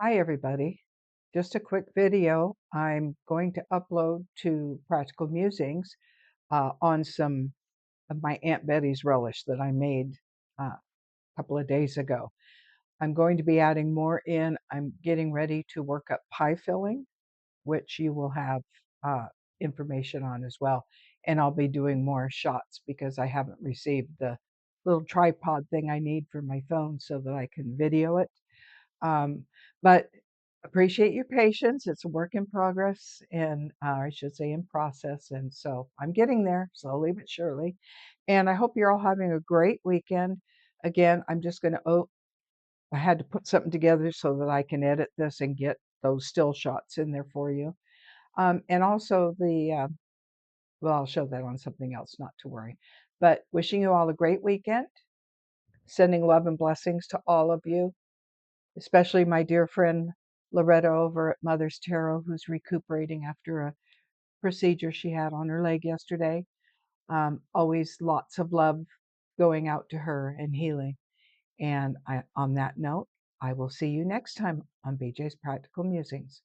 Hi, everybody. Just a quick video. I'm going to upload to Practical Musings on some of my Aunt Betty's relish that I made a couple of days ago. I'm going to be adding more in. I'm getting ready to work up pie filling, which you will have uh, information on as well. And I'll be doing more shots because I haven't received the little tripod thing I need for my phone so that I can video it. But appreciate your patience. It's a work in progress, and I should say in process. And so I'm getting there slowly but surely. And I hope you're all having a great weekend. Again, I'm just going to, I had to put something together so that I can edit this and get those still shots in there for you. And also well, I'll show that on something else, not to worry. But wishing you all a great weekend, sending love and blessings to all of you, especially my dear friend Loretta over at Mother's Tarot, who's recuperating after a procedure she had on her leg yesterday. Always lots of love going out to her and healing. And on that note, I will see you next time on BJ's Practical Musings.